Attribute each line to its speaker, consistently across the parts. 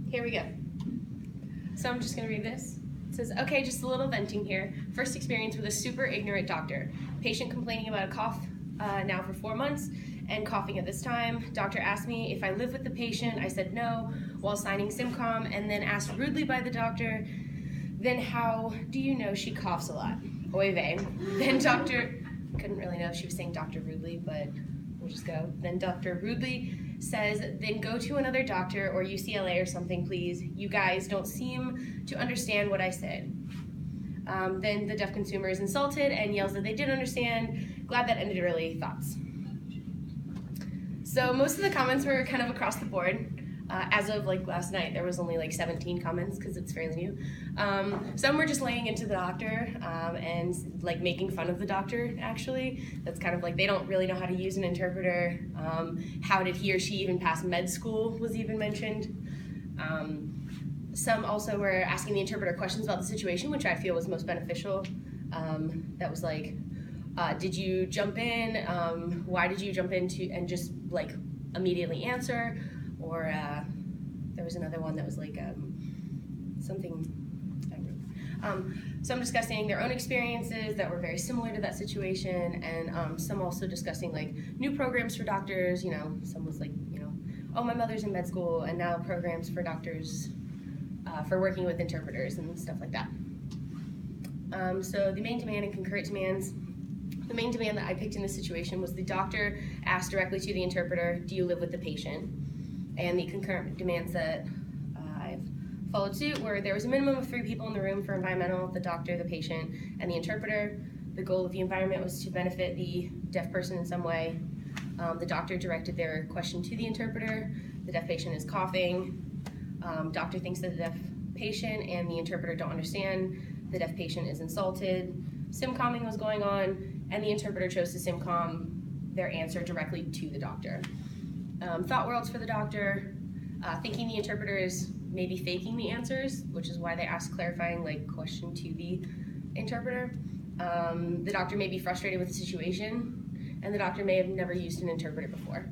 Speaker 1: Here we go. So I'm just gonna read this. It says, okay, just a little venting here. First experience with a super ignorant doctor. Patient complaining about a cough now for 4 months and coughing at this time. Doctor asked me if I live with the patient. I said no while signing SimCom, and then asked rudely by the doctor, then how do you know she coughs a lot? Oy vey. Then doctor, couldn't really know if she was saying Dr. Rudely, but we'll just go. Then Dr. Rudely says, then go to another doctor or UCLA or something, please. You guys don't seem to understand what I said. Then the deaf consumer is insulted and yells that they did understand. Glad that ended early. Thoughts? So most of the comments were kind of across the board. As of like last night, there was only like 17 comments because it's fairly new. Some were just laying into the doctor and like making fun of the doctor, actually. That's kind of like they don't really know how to use an interpreter. How did he or she even pass med school was even mentioned. Some also were asking the interpreter questions about the situation, which I feel was most beneficial. That was like, did you jump in? Why did you jump in and just like immediately answer? Or there was another one that was like something, I don't know. Some discussing their own experiences that were very similar to that situation, and some also discussing like new programs for doctors. You know, some was like, you know, oh, my mother's in med school, and now programs for doctors for working with interpreters and stuff like that. So the main demand and concurrent demands. The main demand that I picked in this situation was the doctor asked directly to the interpreter, do you live with the patient? And the concurrent demands that I've followed suit were there was a minimum of 3 people in the room for environmental, the doctor, the patient, and the interpreter. The goal of the environment was to benefit the deaf person in some way. The doctor directed their question to the interpreter. The deaf patient is coughing. Doctor thinks that the deaf patient and the interpreter don't understand. The deaf patient is insulted. SimComming was going on, and the interpreter chose to SimCom their answer directly to the doctor. Thought worlds for the doctor, thinking the interpreter is maybe faking the answers, which is why they asked clarifying like question to the interpreter. The doctor may be frustrated with the situation, and the doctor may have never used an interpreter before,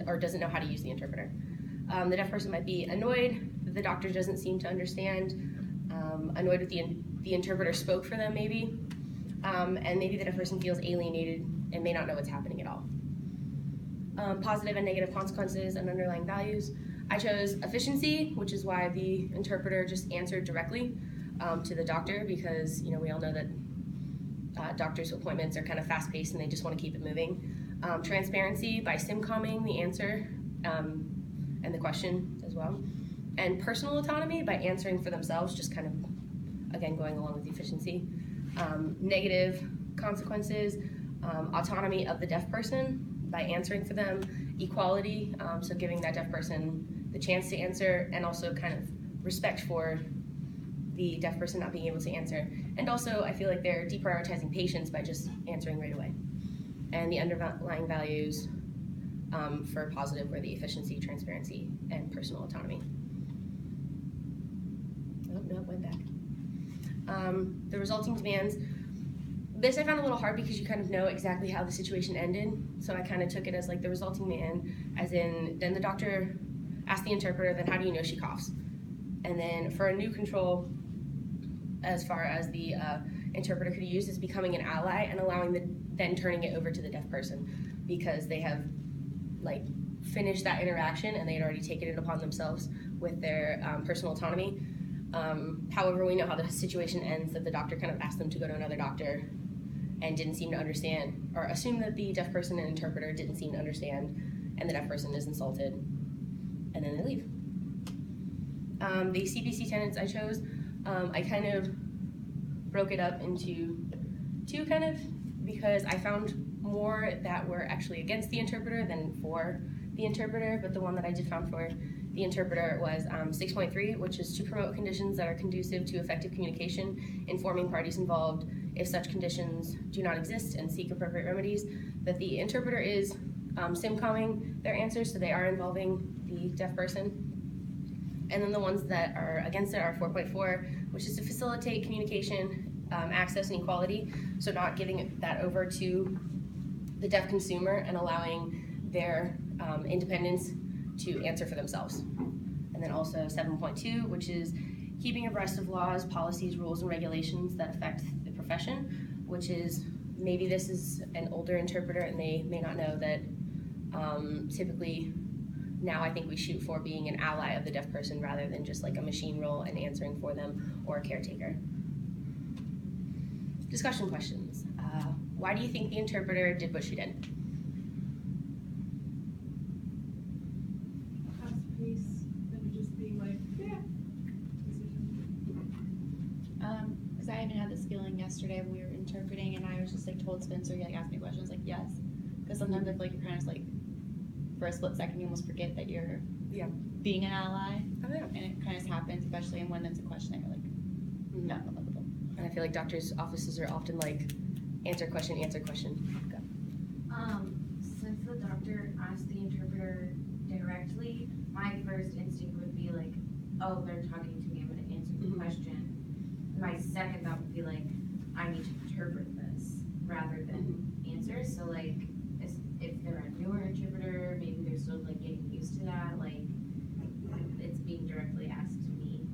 Speaker 1: or doesn't know how to use the interpreter. The deaf person might be annoyed that the doctor doesn't seem to understand, annoyed with the interpreter spoke for them maybe, and maybe the deaf person feels alienated and may not know what's happening at all. Positive and negative consequences and underlying values. I chose efficiency, which is why the interpreter just answered directly to the doctor, because you know we all know that doctors' appointments are kind of fast-paced and they just want to keep it moving. Transparency by SimComming the answer and the question as well. And personal autonomy by answering for themselves, just kind of, again, going along with the efficiency. Negative consequences, autonomy of the deaf person by answering for them, equality, so giving that deaf person the chance to answer, and also kind of respect for the deaf person not being able to answer. And also, I feel like they're deprioritizing patients by just answering right away. And the underlying values for positive were the efficiency, transparency, and personal autonomy. Oh, no, it went back. The resulting demands. This I found a little hard because you kind of know exactly how the situation ended, so I kind of took it as like the resulting demand, as in, then the doctor asked the interpreter, then how do you know she coughs? And then for a new control, as far as the interpreter could use, is becoming an ally and then turning it over to the deaf person, because they have like finished that interaction and they had already taken it upon themselves with their personal autonomy. However, we know how the situation ends, that the doctor kind of asked them to go to another doctor and didn't seem to understand, or assume that the deaf person and interpreter didn't seem to understand, and the deaf person is insulted, and then they leave. The CPC tenets I chose, I kind of broke it up into 2 kind of, because I found more that were actually against the interpreter than for the interpreter, but the one that I did found for the interpreter was 6.3, which is to promote conditions that are conducive to effective communication, informing parties involved if such conditions do not exist, and seek appropriate remedies. That the interpreter is SimComming their answers, so they are involving the deaf person. And then the ones that are against it are 4.4, which is to facilitate communication, access, and equality, so not giving that over to the deaf consumer and allowing their independence to answer for themselves. And then also 7.2, which is keeping abreast of laws, policies, rules, and regulations that affect the profession, which is maybe this is an older interpreter and they may not know that typically now I think we shoot for being an ally of the deaf person rather than just like a machine role and answering for them or a caretaker. Discussion questions. Why do you think the interpreter did what she did?
Speaker 2: Fast pace and just being like, yeah.
Speaker 3: Because I even had this feeling yesterday when we were interpreting, and I was just like told Spencer, he like asked me questions, like yes, because sometimes I feel like you're kind of like, for a split second, you almost forget that you're being an ally,
Speaker 1: Oh yeah.
Speaker 3: and it kind of happens, especially when it's a question that you're like, no, I'm unlovable.
Speaker 1: And I feel like doctors' offices are often like, answer question, answer question. Go.
Speaker 4: Since the doctor asked the interpreter directly, my first instinct would be like, oh, they're talking to me, I'm gonna answer the question. My second thought would be like, I need to interpret this rather than answer. So like, if they're a newer interpreter, maybe they're still like getting used to that, like, it's being directly asked to me.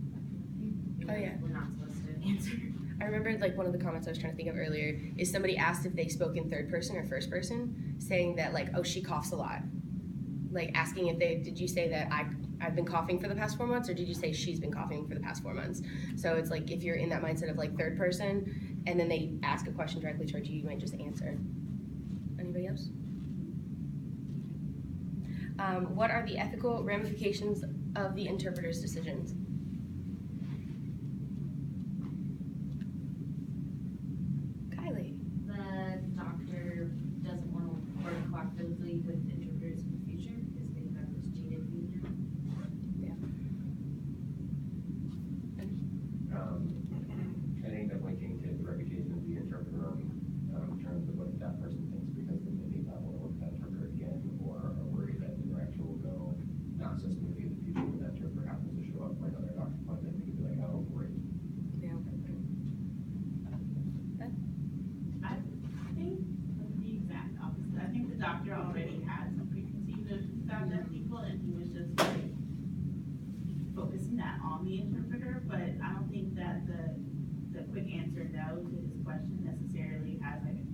Speaker 1: Oh yeah.
Speaker 4: We're not supposed to answer.
Speaker 1: I remembered like one of the comments I was trying to think of earlier is somebody asked if they spoke in third person or first person, saying that like, oh, she coughs a lot. Like asking if did you say that I've been coughing for the past 4 months, or did you say she's been coughing for the past 4 months? So it's like if you're in that mindset of like third person and then they ask a question directly towards you, you might just answer. Anybody else? What are the ethical ramifications of the interpreter's decisions? Kylie.
Speaker 4: The doctor doesn't want to work cooperatively with interpreters in the future because they've got this jaded view now.
Speaker 5: I think definitely can hit the reputation of the interpreter in terms of what that person thinks, because then they may not want to work with that interpreter again, or are worried that the interaction will go not so smoothly in the future when that interpreter happens to show up for another doctor's appointment. They could be like, oh, great.
Speaker 1: Yeah.
Speaker 2: I think the exact opposite. I think the doctor already had some preconceived notions about deaf people, and he was just like focusing that on the interpreter. But I don't think that the quick answer no to his question necessarily has like a